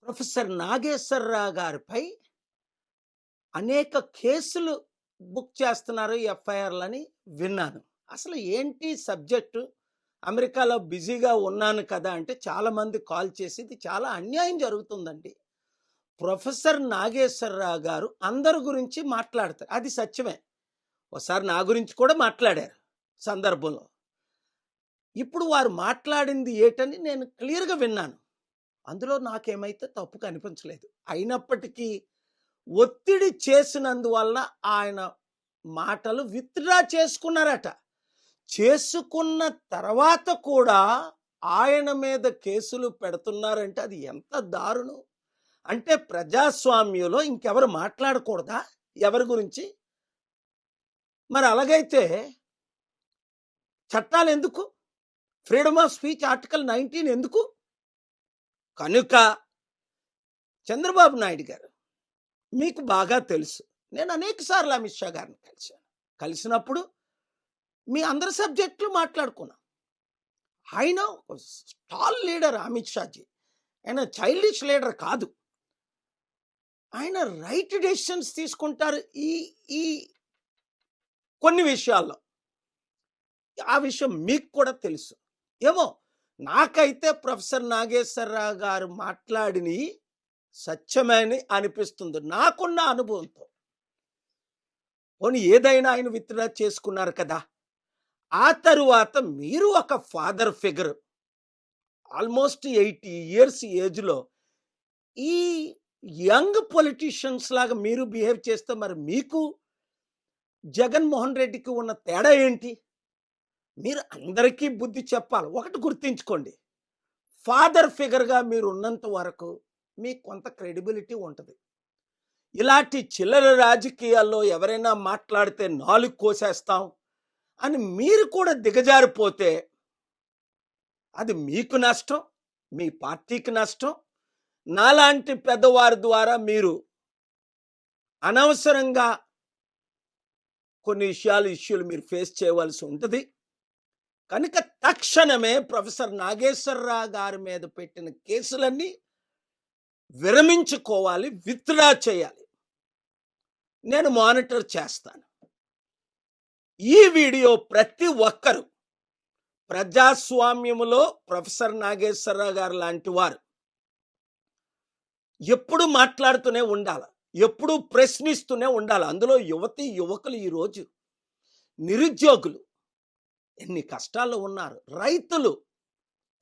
Professor Nageswararao గారిపై అనేక కేసులు బుక్ చేస్తున్నారు ఎఫ్ఐఆర్లని విన్నాను. అసలు ఏంటి సబ్జెక్టు? అమెరికాలో బిజీగా ఉన్నాను కదా అంటే చాలామంది కాల్ చేసి ఇది చాలా అన్యాయం జరుగుతుందండి. ప్రొఫెసర్ నాగేశ్వరరావు గారు అందరి గురించి మాట్లాడతారు, అది సత్యమే. ఒకసారి నా గురించి కూడా మాట్లాడారు సందర్భంలో. ఇప్పుడు వారు మాట్లాడింది ఏటని నేను క్లియర్గా విన్నాను. అందులో నాకేమైతే తప్పు కనిపించలేదు. అయినప్పటికీ ఒత్తిడి చేసినందువల్ల ఆయన మాటలు విత్డ్రా చేసుకున్నారట. చేసుకున్న తర్వాత కూడా ఆయన మీద కేసులు పెడుతున్నారంటే అది ఎంత దారుణం! అంటే ప్రజాస్వామ్యంలో ఇంకెవరు మాట్లాడకూడదా ఎవరి గురించి? మరి అలాగైతే చట్టాలు ఎందుకు? ఫ్రీడమ్ ఆఫ్ స్పీచ్ ఆర్టికల్ 19 ఎందుకు? కనుక చంద్రబాబు నాయుడు గారు, మీకు బాగా తెలుసు, నేను అనేక సార్లు అమిత్ షా గారిని కలిసినప్పుడు మీ అందరి సబ్జెక్టులు మాట్లాడుకున్నాం. ఆయన స్టాల్ లీడర్ అమిత్ షాజీ, ఆయన చైల్డిష్ లీడర్ కాదు. ఆయన రైట్ డెసిషన్స్ తీసుకుంటారు ఈ ఈ కొన్ని విషయాల్లో. ఆ విషయం మీకు కూడా తెలుసు. ఏమో నాకైతే ప్రొఫెసర్ నాగేశ్వరరావు గారు మాట్లాడిని సత్యమని అనిపిస్తుంది నాకున్న అనుభవంతో. పోనీ ఏదైనా ఆయన విత్డ్రా చేసుకున్నారు కదా. ఆ తరువాత మీరు ఒక ఫాదర్ ఫిగర్, ఆల్మోస్ట్ 80 years ఏజ్లో ఈ యంగ్ పొలిటీషియన్స్ లాగా మీరు బిహేవ్ చేస్తే మరి మీకు జగన్మోహన్ రెడ్డికి ఉన్న తేడా ఏంటి? మీరు అందరికీ బుద్ధి చెప్పాలి. ఒకటి గుర్తించుకోండి, ఫాదర్ ఫిగర్గా మీరు ఉన్నంత వరకు మీకు కొంత క్రెడిబిలిటీ ఉంటుంది. ఇలాంటి చిల్లర రాజకీయాల్లో ఎవరైనా మాట్లాడితే నాలుగు కోసేస్తాం అని మీరు కూడా దిగజారిపోతే అది మీకు నష్టం, మీ పార్టీకి నష్టం. నాలాంటి పెద్దవారి ద్వారా మీరు అనవసరంగా కొన్ని ఇష్యూలు మీరు ఫేస్ చేయవలసి ఉంటుంది. కనుక తక్షణమే ప్రొఫెసర్ నాగేశ్వరరావు గారి మీద పెట్టిన కేసులన్నీ విరమించుకోవాలి, విత్డ్రా చేయాలి. నేను మానిటర్ చేస్తాను. ఈ వీడియో ప్రతి ఒక్కరు ప్రజాస్వామ్యములో ప్రొఫెసర్ నాగేశ్వరరావు గారు లాంటి వారు ఎప్పుడు మాట్లాడుతూనే ఉండాలి, ఎప్పుడు ప్రశ్నిస్తూనే ఉండాలి. అందులో యువకులు ఈరోజు నిరుద్యోగులు ఎన్ని కష్టాల్లో ఉన్నారు, రైతులు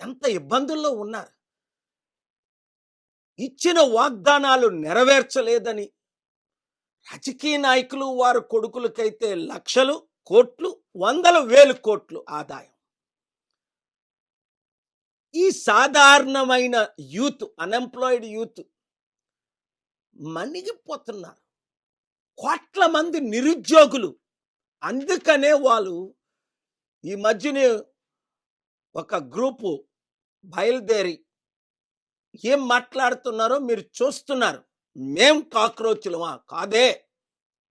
ఎంత ఇబ్బందుల్లో ఉన్నారు. ఇచ్చిన వాగ్దానాలు నెరవేర్చలేదని రాజకీయ నాయకులు వారి కొడుకులకైతే లక్షలు, కోట్లు, 100,000 కోట్లు ఆదాయం. ఈ సాధారణమైన యూత్, అన్ఎంప్లాయిడ్ యూత్ మణిగిపోతున్నారు. కోట్ల మంది నిరుద్యోగులు. అందుకనే వాళ్ళు ఈ మధ్యనే ఒక గ్రూపు బయలుదేరి ఏం మాట్లాడుతున్నారో మీరు చూస్తున్నారు. మేం కాక్రోచులమా? కాదే,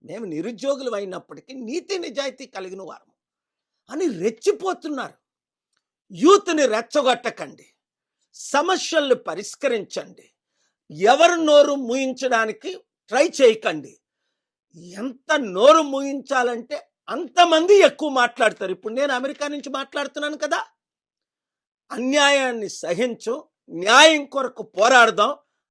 మేము నిరుద్యోగులు అయినప్పటికీ నీతి నిజాయితీ కలిగిన వారు అని రెచ్చిపోతున్నారు. యూత్ని రెచ్చగొట్టకండి, సమస్యలను పరిష్కరించండి. ఎవరు నోరు మూయించడానికి ట్రై చేయకండి. ఎంత నోరు మూయించాలంటే అంతమంది ఎక్కువ మాట్లాడతారు. ఇప్పుడు నేను అమెరికా నుంచి మాట్లాడుతున్నాను కదా. అన్యాయాన్ని సహించు, న్యాయం కొరకు పోరాడదాం.